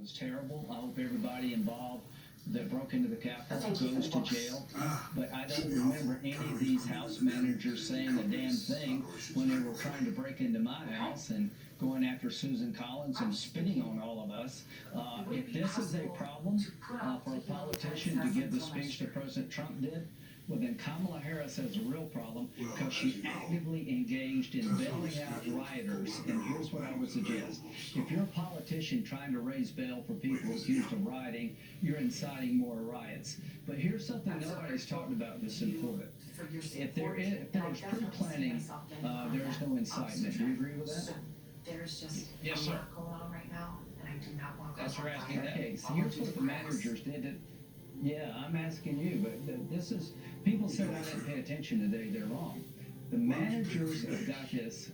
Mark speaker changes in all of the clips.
Speaker 1: was terrible. I hope everybody involved that broke into the Capitol goes to jail. But I don't remember any of these house managers saying a damn thing when they were trying to break into my house and going after Susan Collins and spitting on all of us. If this is a problem for a politician to give the speech that President Trump did, well, then Kamala Harris has a real problem because she actively engaged in bailing out rioters. And here's what I would suggest. If you're a politician trying to raise bail for people accused of rioting, you're inciting more riots. But here's something nobody's talked about that's important. If there's pre-planning, there is no incitement. Do you agree with that?
Speaker 2: There's just
Speaker 1: yes,
Speaker 2: a lot going on right now, and I do not want to go.
Speaker 1: That's right. Okay, so here's what the managers did. Yeah, I'm asking you, but this is, people said I didn't pay attention today, they're wrong. The managers have got this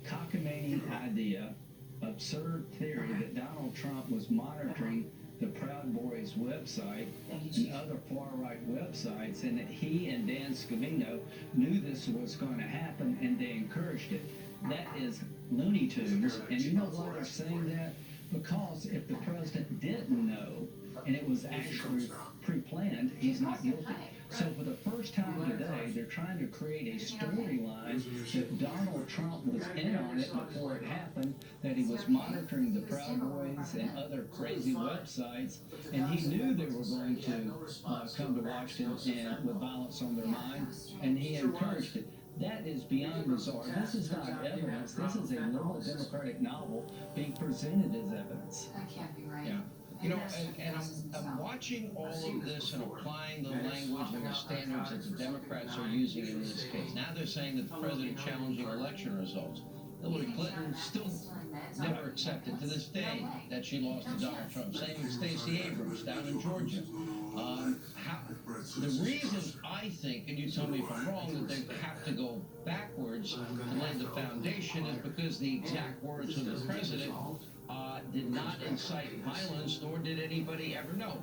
Speaker 1: cockamamie idea, absurd theory that Donald Trump was monitoring the Proud Boys website and other far-right websites, and that he and Dan Scavino knew this was going to happen and they encouraged it. That is Looney Tunes, and you know why they're saying that? Because if the president didn't know, and it was actually pre-planned, he's not guilty. So for the first time today, they're trying to create a storyline that Donald Trump was in on it before it happened, that he was monitoring the Proud Boys and other crazy websites, and he knew they were going to come to Washington and with violence on their mind, and he encouraged it. That is beyond bizarre. This is not evidence. This is a liberal Democratic novel being presented as evidence.
Speaker 2: That can't be right.
Speaker 3: Yeah. You know, and I'm watching all of this and applying the language and the standards that the Democrats are using in this case. Now they're saying that the president challenging election results. Hillary Clinton still never accepted to this day that she lost to Donald Trump. Same with Stacey Abrams down in Georgia. The reason I think, and you tell me if I'm wrong, that they have to go backwards to lay the foundation is because the exact words of the president did not incite violence, nor did anybody ever know.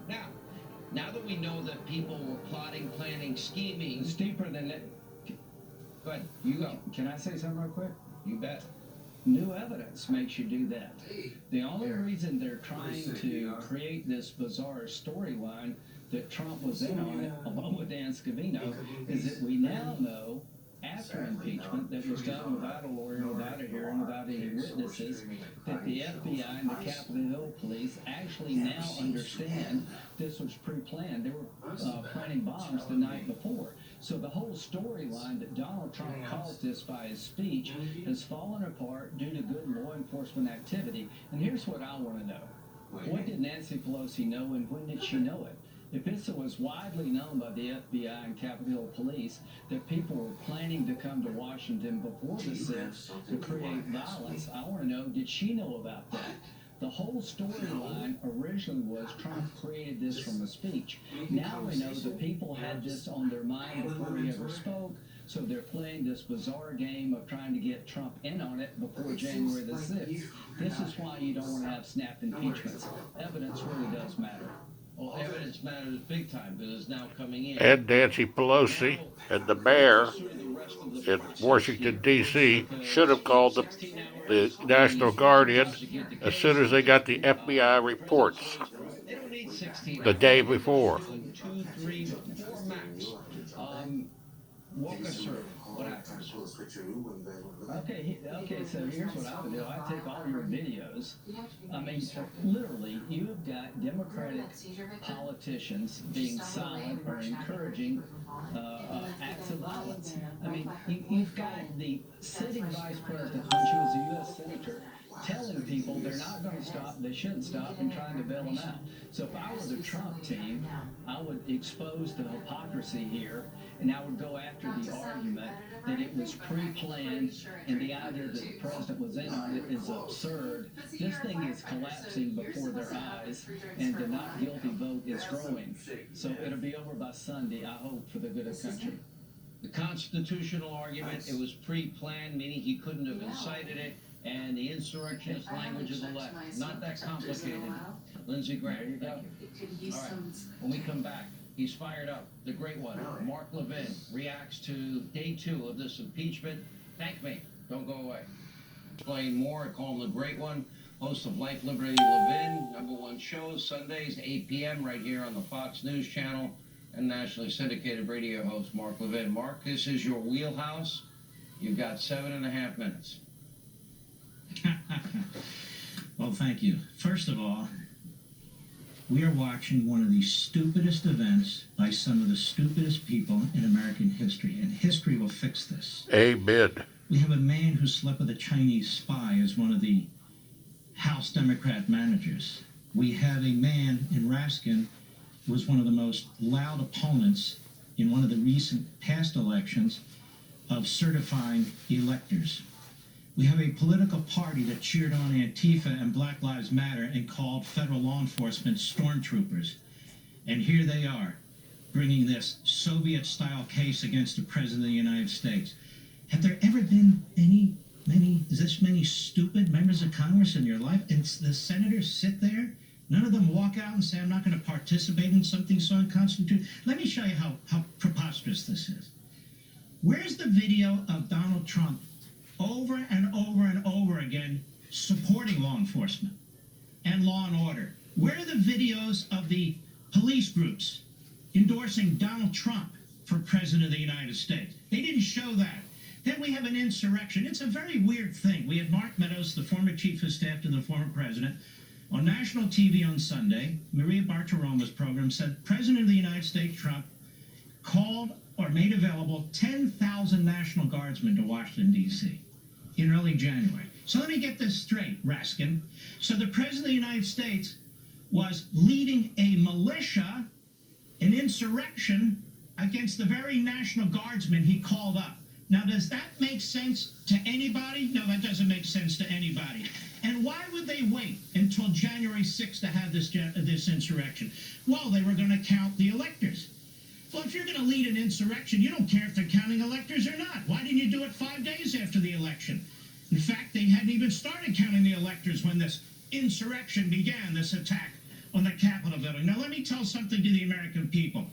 Speaker 3: Now that we know that people were plotting, planning, scheming,
Speaker 1: It's deeper than that.
Speaker 3: go ahead, you go.
Speaker 1: Can I say something real quick?
Speaker 3: You bet.
Speaker 1: New evidence makes you do that. The only reason they're trying to create this bizarre storyline that Trump was in on it, along with Dan Scavino, is that we now know, after impeachment, that was done without a lawyer, without a hearing, without any witnesses, that the FBI and the Capitol Hill police actually now understand this was pre-planned. They were planning bombs the night before. So the whole storyline that Donald Trump caused this by his speech has fallen apart due to good law enforcement activity. And here's what I want to know. What did Nancy Pelosi know, and when did she know it? If this was widely known by the FBI and Capitol Hill police that people were planning to come to Washington before the 6th to create violence, I want to know, did she know about that? The whole storyline originally was Trump created this from a speech. Now we know the people had this on their mind before he ever spoke, so they're playing this bizarre game of trying to get Trump in on it before January the 6th. This is why you don't want to have snap impeachments. Evidence really does matter.
Speaker 3: Well, evidence matters big time because it's now coming in.
Speaker 4: And Nancy Pelosi and the mayor in Washington, D.C. should have called the National Guardian as soon as they got the FBI reports
Speaker 3: They don't need 16
Speaker 4: the day before.
Speaker 3: 2, 3, 4 max. Walk us through what happens.
Speaker 1: Okay, so here's what I would do. I take all your videos. I mean, literally, you have got Democratic politicians being silent or encouraging acts of violence. I mean, you've got the sitting vice president, when she was a U.S. senator, telling people they're not going to stop, they shouldn't stop, and trying to bail them out. So if I were the Trump team, I would expose the hypocrisy here, and I would go after the argument that it was pre-planned, and the idea that the president was in on it is absurd. This thing is collapsing before their eyes, and the not guilty vote is growing. So it'll be over by Sunday, I hope, for the good of the country.
Speaker 3: The constitutional argument, it was pre-planned, meaning he couldn't have incited it, and the insurrectionist language of the left. Not that complicated. Lindsey Graham, you go. All right, when we come back, he's fired up. The great one, Mark Levin, reacts to day 2 of this impeachment. Thank me. Don't go away. Explain more. I call him the great one. Host of Life, Liberty, Levin, #1 show. Sundays, 8 p.m. right here on the Fox News Channel, and nationally syndicated radio host Mark Levin. Mark, this is your wheelhouse. You've got 7.5 minutes.
Speaker 5: Well, thank you. First of all, we are watching one of the stupidest events by some of the stupidest people in American history, and history will fix this.
Speaker 4: Amen.
Speaker 5: We have a man who slept with a Chinese spy as one of the House Democrat managers. We have a man in Raskin who was one of the most loud opponents in one of the recent past elections of certifying electors. We have a political party that cheered on Antifa and Black Lives Matter and called federal law enforcement stormtroopers. And here they are, bringing this Soviet-style case against the President of the United States. Have there ever been this many stupid members of Congress in your life? And the senators sit there? None of them walk out and say, I'm not going to participate in something so unconstitutional. Let me show you how preposterous this is. Where's the video of Donald Trump over and over and over again supporting law enforcement and law and order? Where are the videos of the police groups endorsing Donald Trump for President of the United States? They didn't show that. Then we have an insurrection. It's a very weird thing. We had Mark Meadows, the former chief of staff to the former president, on national TV on Sunday. Maria Bartiromo's program said President of the United States Trump called or made available 10,000 National Guardsmen to Washington, D.C. in early January. So let me get this straight, Raskin. So the President of the United States was leading a militia, an insurrection, against the very National Guardsmen he called up. Now, does that make sense to anybody? No, that doesn't make sense to anybody. And why would they wait until January 6th to have this insurrection? Well, they were going to count the electors. Well, if you're going to lead an insurrection, you don't care if they're counting electors or not. Why didn't you do it 5 days after the election? In fact, they hadn't even started counting the electors when this insurrection began, this attack on the Capitol building. Now, let me tell something to the American people.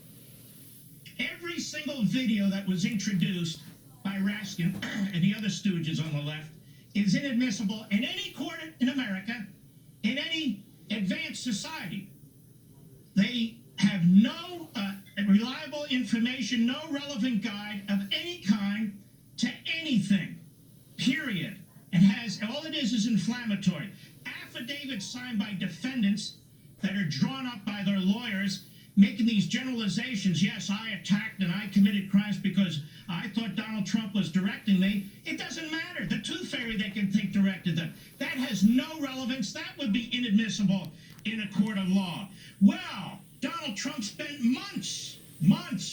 Speaker 5: Every single video that was introduced by Raskin and the other stooges on the left is inadmissible in any court in America, in any advanced society. They have no reliable information, no relevant guide of any kind to anything, period. And all it is inflammatory. Affidavits signed by defendants that are drawn up by their lawyers making these generalizations. Yes, I attacked and I committed crimes because I thought Donald Trump was directing me. It doesn't matter. The Tooth Fairy, they can think, directed them. That has no relevance. That would be inadmissible in a court of law. Well, Donald Trump spent months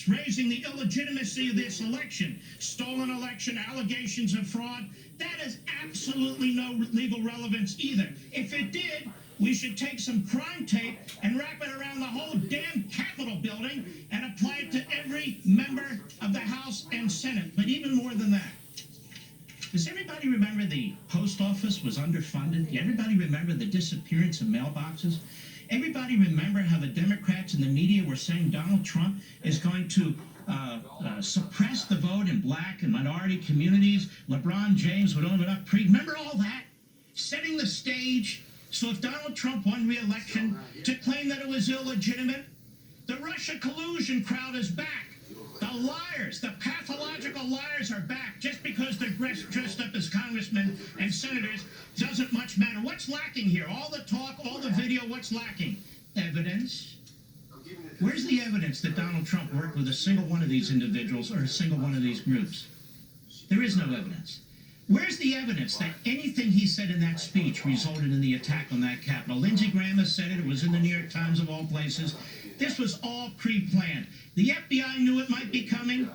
Speaker 5: raising the illegitimacy of this election. Stolen election, allegations of fraud. That has absolutely no legal relevance either. If it did, we should take some crime tape and wrap it around the whole damn Capitol building and apply it to every member of the House and Senate. But even more than that, does everybody remember the post office was underfunded? Everybody remember the disappearance of mailboxes? Everybody remember how the Democrats and the media were saying Donald Trump is going to suppress the vote in black and minority communities? LeBron James would own it up. Remember all that? Setting the stage. So if Donald Trump won re-election to claim that it was illegitimate, the Russia collusion crowd is back. The liars, the pathological liars are back. Just because they're dressed up as congressmen and senators doesn't much matter. What's lacking here? All the talk, all the video, what's lacking? Evidence. Where's the evidence that Donald Trump worked with a single one of these individuals or a single one of these groups? There is no evidence. Where's the evidence that anything he said in that speech resulted in the attack on that Capitol? Lindsey Graham has said it. It was in the New York Times of all places. This was all pre-planned. The FBI knew it might be coming.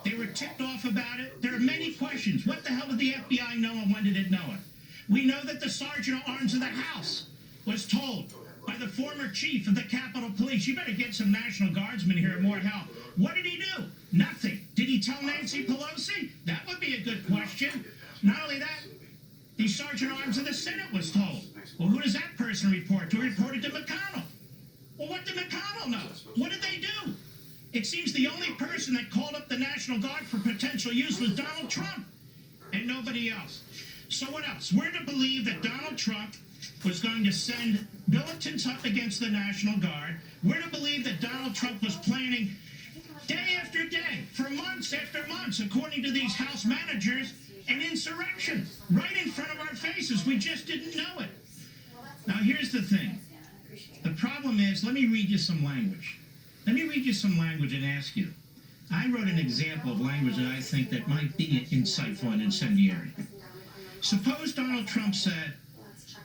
Speaker 5: They were ticked off about it. There are many questions. What the hell did the FBI know and when did it know it? We know that the Sergeant at Arms of the House was told by the former chief of the Capitol Police, you better get some National Guardsmen here and more help. What did he do? Nothing. Did he tell Nancy Pelosi? That would be a good question. Not only that, the Sergeant at Arms of the Senate was told. Well, who does that person report to? He reported to McConnell. Well, what did McConnell know? What did they do? It seems the only person that called up the National Guard for potential use was Donald Trump and nobody else. So what else? We're to believe that Donald Trump was going to send militants up against the National Guard. We're to believe that Donald Trump was planning day after day, for months after months, according to these House managers, an insurrection right in front of our faces. We just didn't know it. Now, here's the thing. The problem is, let me read you some language. Let me read you some language and ask you. I wrote an example of language that I think that might be insightful and incendiary. Suppose Donald Trump said,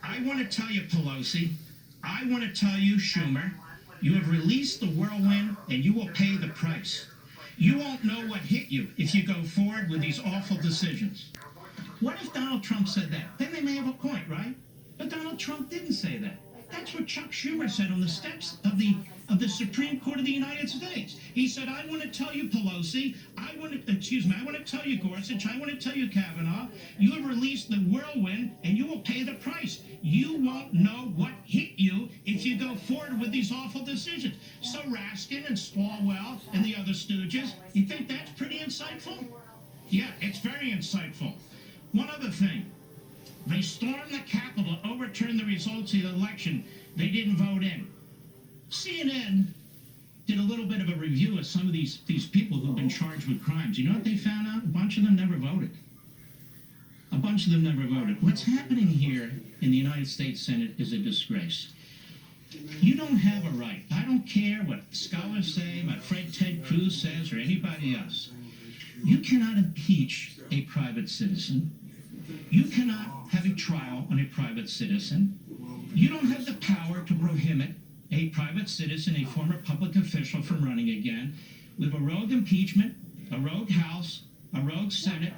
Speaker 5: I want to tell you, Pelosi, I want to tell you, Schumer, you have released the whirlwind and you will pay the price. You won't know what hit you if you go forward with these awful decisions. What if Donald Trump said that? Then they may have a point, right? But Donald Trump didn't say that. That's what Chuck Schumer said on the steps of the Supreme Court of the United States. He said, I want to tell you, Pelosi, I want to tell you, Gorsuch, I want to tell you, Kavanaugh, you have released the whirlwind and you will pay the price. You won't know what hit you if you go forward with these awful decisions. So Raskin and Swalwell and the other stooges, you think that's pretty insightful? Yeah, it's very insightful. One other thing. They stormed the Capitol to overturn the results of the election they didn't vote in. CNN did a little bit of a review of some of these people who've been charged with crimes. You know what they found out? A bunch of them never voted. A bunch of them never voted. What's happening here in the United States Senate is a disgrace. You don't have a right. I don't care what scholars say, what Fred Ted Cruz says, or anybody else. You cannot impeach a private citizen. You cannot have a trial on a private citizen. You don't have the power to prohibit a private citizen, a former public official, from running again. We have a rogue impeachment, a rogue House, a rogue Senate,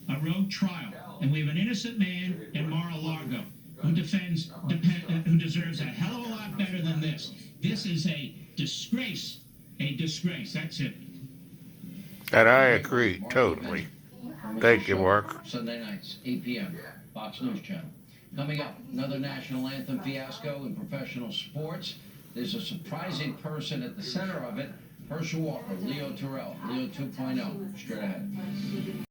Speaker 5: a rogue trial. And we have an innocent man in Mar-a-Lago who who deserves a hell of a lot better than this. This is a disgrace. A disgrace. That's it.
Speaker 4: And I agree totally. Thank you, Mark.
Speaker 3: Sunday nights, 8 p.m., Fox News Channel. Coming up, another national anthem fiasco in professional sports. There's a surprising person at the center of it, Herschel Walker, Leo Terrell, Leo 2.0. Straight ahead.